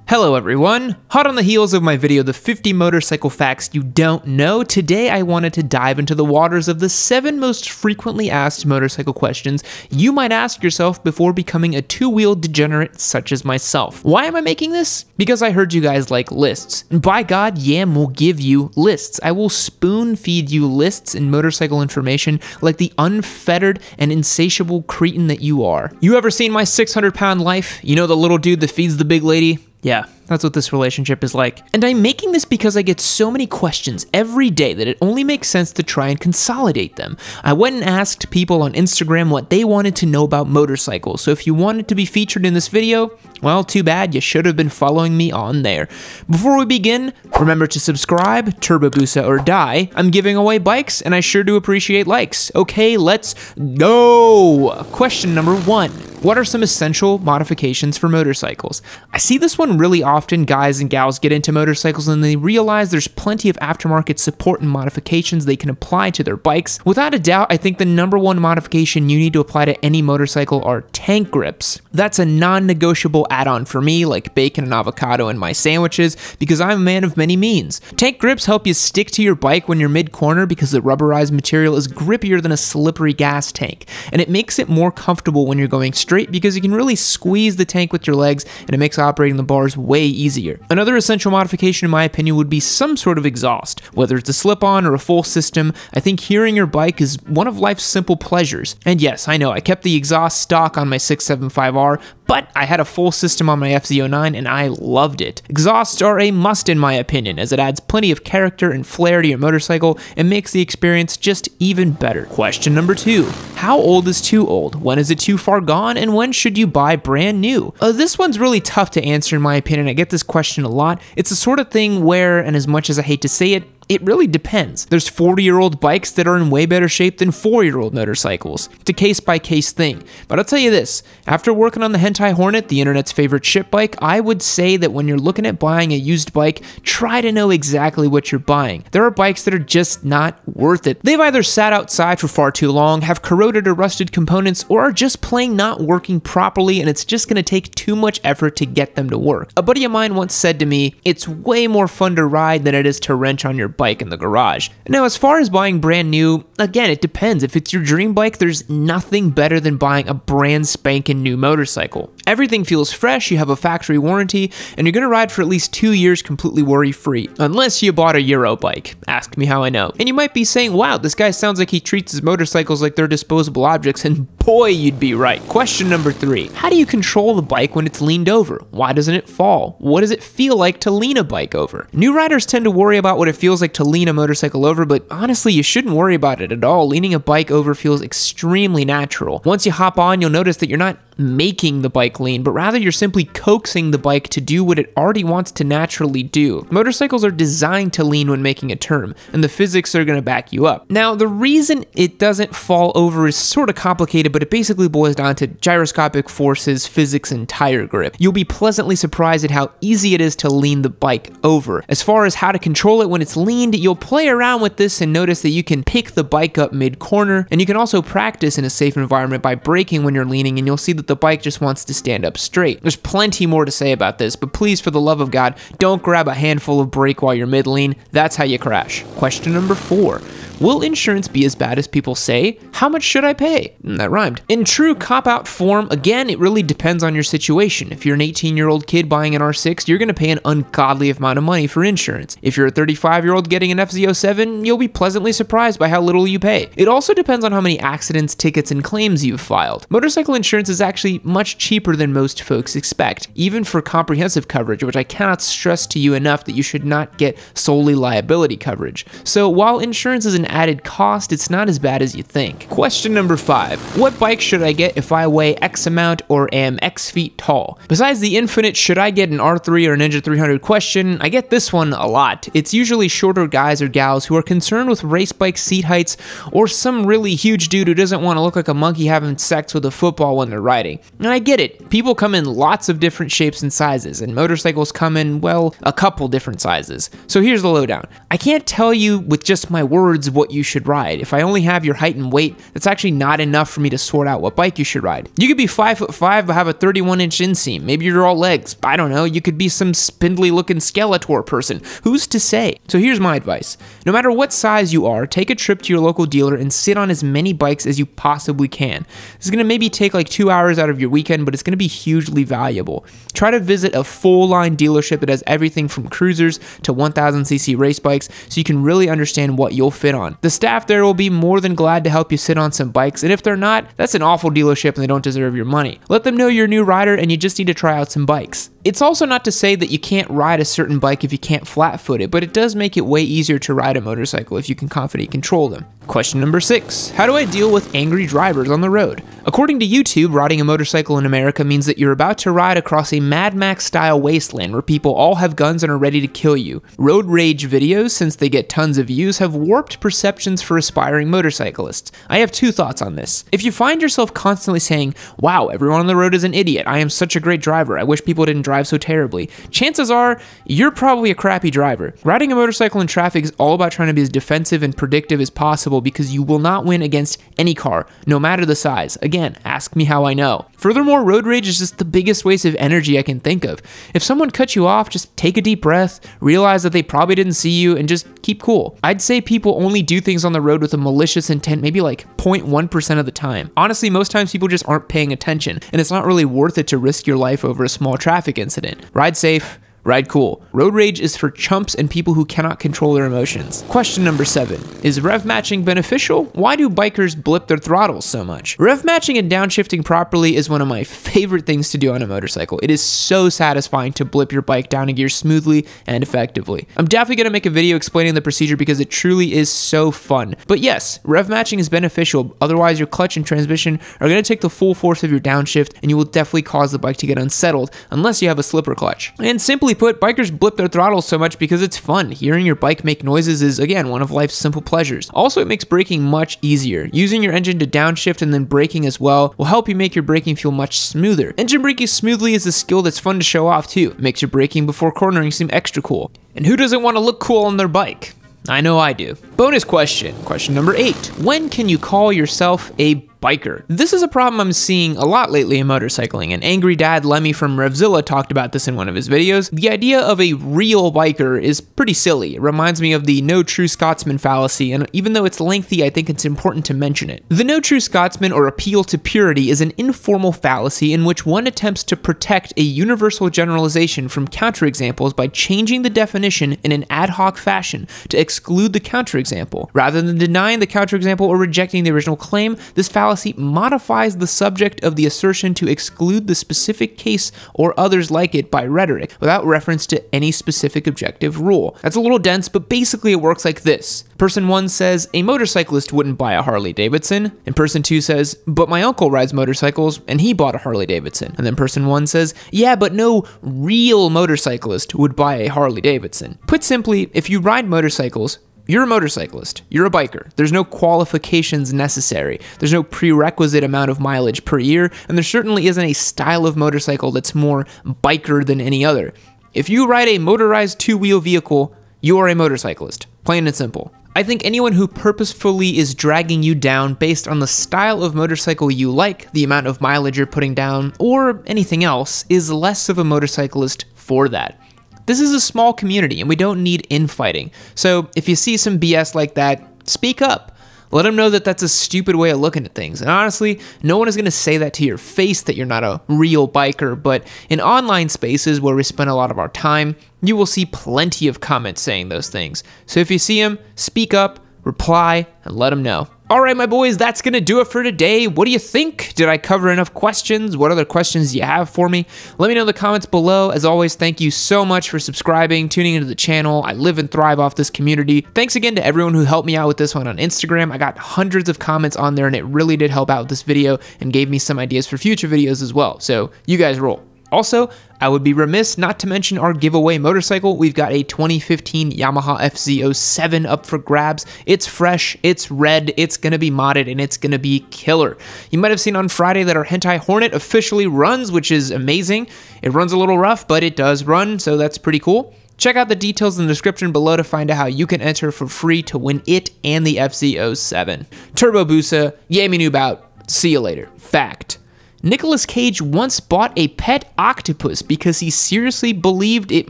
Hello everyone! Hot on the heels of my video, The 50 Motorcycle Facts You Don't Know, today I wanted to dive into the waters of the 7 most frequently asked motorcycle questions you might ask yourself before becoming a two-wheel degenerate such as myself. Why am I making this? Because I heard you guys like lists. And by God, Yammie will give you lists. I will spoon feed you lists and motorcycle information like the unfettered and insatiable cretin that you are. You ever seen my 600-pound life? You know the little dude that feeds the big lady? Yeah, that's what this relationship is like. And I'm making this because I get so many questions every day that it only makes sense to try and consolidate them. I went and asked people on Instagram what they wanted to know about motorcycles, so if you wanted to be featured in this video, well, too bad, you should have been following me on there. Before we begin, remember to subscribe, Turbo Busa or die. I'm giving away bikes, and I sure do appreciate likes. Okay, let's go! Question number 1. What are some essential modifications for motorcycles? I see this one really often. Guys and gals get into motorcycles and they realize there's plenty of aftermarket support and modifications they can apply to their bikes. Without a doubt, I think the number 1 modification you need to apply to any motorcycle are tank grips. That's a non-negotiable add-on for me, like bacon and avocado in my sandwiches, because I'm a man of many means. Tank grips help you stick to your bike when you're mid-corner because the rubberized material is grippier than a slippery gas tank, and it makes it more comfortable when you're going straight because you can really squeeze the tank with your legs, and it makes operating the bars way easier. Another essential modification in my opinion would be some sort of exhaust. Whether it's a slip-on or a full system, I think hearing your bike is one of life's simple pleasures. And yes, I know I kept the exhaust stock on my 675R, but I had a full system on my FZ09 and I loved it. Exhausts are a must in my opinion, as it adds plenty of character and flair to your motorcycle and makes the experience just even better. Question number 2. How old is too old? When is it too far gone? And when should you buy brand new? This one's really tough to answer in my opinion. I get this question a lot. It's the sort of thing where, and as much as I hate to say it, it really depends. There's 40-year-old bikes that are in way better shape than 4-year-old motorcycles. It's a case-by-case thing. But I'll tell you this, after working on the Hentai Hornet, the internet's favorite ship bike, I would say that when you're looking at buying a used bike, try to know exactly what you're buying. There are bikes that are just not worth it. They've either sat outside for far too long, have corroded or rusted components, or are just plain not working properly, and it's just going to take too much effort to get them to work. A buddy of mine once said to me, it's way more fun to ride than it is to wrench on your bike in the garage. Now, as far as buying brand new, again, it depends. If it's your dream bike, there's nothing better than buying a brand spanking new motorcycle. Everything feels fresh, you have a factory warranty, and you're gonna ride for at least 2 years completely worry-free. Unless you bought a Euro bike. Ask me how I know. And you might be saying, wow, this guy sounds like he treats his motorcycles like they're disposable objects, and boy, you'd be right. Question number 3. How do you control the bike when it's leaned over? Why doesn't it fall? What does it feel like to lean a bike over? New riders tend to worry about what it feels like to lean a motorcycle over, but honestly, you shouldn't worry about it at all. Leaning a bike over feels extremely natural. Once you hop on, you'll notice that you're not making the bike lean, but rather you're simply coaxing the bike to do what it already wants to naturally do. Motorcycles are designed to lean when making a turn, and the physics are going to back you up. Now, the reason it doesn't fall over is sort of complicated, but it basically boils down to gyroscopic forces, physics, and tire grip. You'll be pleasantly surprised at how easy it is to lean the bike over. As far as how to control it when it's leaned, you'll play around with this and notice that you can pick the bike up mid-corner, and you can also practice in a safe environment by braking when you're leaning, and you'll see that the bike just wants to stand up straight. There's plenty more to say about this, but please, for the love of God, don't grab a handful of brake while you're mid-lean. That's how you crash. Question number 4. Will insurance be as bad as people say? How much should I pay? That rhymed. In true cop-out form, again, it really depends on your situation. If you're an 18-year-old kid buying an R6, you're going to pay an ungodly amount of money for insurance. If you're a 35-year-old getting an FZ07, you'll be pleasantly surprised by how little you pay. It also depends on how many accidents, tickets, and claims you've filed. Motorcycle insurance is actually much cheaper than most folks expect, even for comprehensive coverage, which I cannot stress to you enough that you should not get solely liability coverage. So while insurance is an added cost, it's not as bad as you think. Question number 5. What bike should I get if I weigh X amount or am X feet tall? Besides the infinite should I get an R3 or a Ninja 300 question, I get this one a lot. It's usually shorter guys or gals who are concerned with race bike seat heights, or some really huge dude who doesn't want to look like a monkey having sex with a football when they're riding. And I get it. People come in lots of different shapes and sizes, and motorcycles come in, well, a couple different sizes. So here's the lowdown. I can't tell you with just my words what you should ride. If I only have your height and weight, that's actually not enough for me to sort out what bike you should ride. You could be 5'5" but have a 31-inch inseam. Maybe you're all legs. I don't know. You could be some spindly looking Skeletor person. Who's to say? So here's my advice. No matter what size you are, take a trip to your local dealer and sit on as many bikes as you possibly can. This is going to maybe take like 2 hours out of your weekend, but it's going to be hugely valuable. Try to visit a full-line dealership that has everything from cruisers to 1000cc race bikes so you can really understand what you'll fit on. The staff there will be more than glad to help you sit on some bikes, and if they're not, that's an awful dealership and they don't deserve your money. Let them know you're a new rider and you just need to try out some bikes. It's also not to say that you can't ride a certain bike if you can't flat-foot it, but it does make it way easier to ride a motorcycle if you can confidently control them. Question number 6. How do I deal with angry drivers on the road? According to YouTube, riding a motorcycle in America means that you're about to ride across a Mad Max-style wasteland where people all have guns and are ready to kill you. Road rage videos, since they get tons of views, have warped perceptions for aspiring motorcyclists. I have 2 thoughts on this. If you find yourself constantly saying, "Wow, everyone on the road is an idiot. I am such a great driver. I wish people didn't drive so terribly," chances are you're probably a crappy driver. Riding a motorcycle in traffic is all about trying to be as defensive and predictive as possible because you will not win against any car, no matter the size. Again, ask me how I know. Furthermore, road rage is just the biggest waste of energy I can think of. If someone cuts you off, just take a deep breath, realize that they probably didn't see you, and just keep cool. I'd say people only do things on the road with a malicious intent maybe like 0.1% of the time. Honestly, most times people just aren't paying attention, and it's not really worth it to risk your life over a small traffic incident. Ride safe. Ride cool. Road rage is for chumps and people who cannot control their emotions. Question number 7. Is rev matching beneficial? Why do bikers blip their throttles so much? Rev matching and downshifting properly is one of my favorite things to do on a motorcycle. It is so satisfying to blip your bike down a gear smoothly and effectively. I'm definitely going to make a video explaining the procedure because it truly is so fun. But yes, rev matching is beneficial, otherwise your clutch and transmission are going to take the full force of your downshift and you will definitely cause the bike to get unsettled unless you have a slipper clutch. And simply put, bikers blip their throttles so much because it's fun. Hearing your bike make noises is, again, one of life's simple pleasures. Also, it makes braking much easier. Using your engine to downshift and then braking as well will help you make your braking feel much smoother. Engine braking smoothly is a skill that's fun to show off too. It makes your braking before cornering seem extra cool. And who doesn't want to look cool on their bike? I know I do. Bonus question. Question number 8. When can you call yourself a biker? This is a problem I'm seeing a lot lately in motorcycling, and Angry Dad Lemmy from Revzilla talked about this in one of his videos. The idea of a real biker is pretty silly. It reminds me of the no true Scotsman fallacy, and even though it's lengthy, I think it's important to mention it. The no true Scotsman, or appeal to purity, is an informal fallacy in which one attempts to protect a universal generalization from counterexamples by changing the definition in an ad hoc fashion to exclude the counterexample. Rather than denying the counterexample or rejecting the original claim, this fallacy modifies the subject of the assertion to exclude the specific case or others like it by rhetoric, without reference to any specific objective rule. That's a little dense, but basically it works like this. Person 1 says, a motorcyclist wouldn't buy a Harley Davidson, and person 2 says, but my uncle rides motorcycles and he bought a Harley Davidson. And then person 1 says, yeah, but no real motorcyclist would buy a Harley Davidson. Put simply, if you ride motorcycles, you're a motorcyclist. You're a biker. There's no qualifications necessary. There's no prerequisite amount of mileage per year, and there certainly isn't a style of motorcycle that's more biker than any other. If you ride a motorized 2-wheel vehicle, you are a motorcyclist. Plain and simple. I think anyone who purposefully is dragging you down based on the style of motorcycle you like, the amount of mileage you're putting down, or anything else, is less of a motorcyclist for that. This is a small community and we don't need infighting. So if you see some BS like that, speak up. Let them know that that's a stupid way of looking at things. And honestly, no one is going to say that to your face that you're not a real biker, but in online spaces where we spend a lot of our time, you will see plenty of comments saying those things. So if you see them, speak up, reply, and let them know. All right, my boys, that's going to do it for today. What do you think? Did I cover enough questions? What other questions do you have for me? Let me know in the comments below. As always, thank you so much for subscribing, tuning into the channel. I live and thrive off this community. Thanks again to everyone who helped me out with this one on Instagram. I got hundreds of comments on there, and it really did help out with this video and gave me some ideas for future videos as well. So you guys roll. Also, I would be remiss not to mention our giveaway motorcycle. We've got a 2015 Yamaha FZ07 up for grabs. It's fresh, it's red, it's gonna be modded, and it's gonna be killer. You might have seen on Friday that our Hentai Hornet officially runs, which is amazing. It runs a little rough, but it does run, so that's pretty cool. Check out the details in the description below to find out how you can enter for free to win it and the FZ07. Turbo Busa, Yammie Noob out. See you later. Fact. Nicolas Cage once bought a pet octopus because he seriously believed it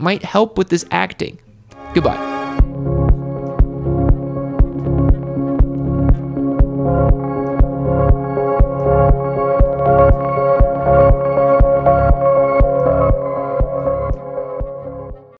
might help with his acting. Goodbye.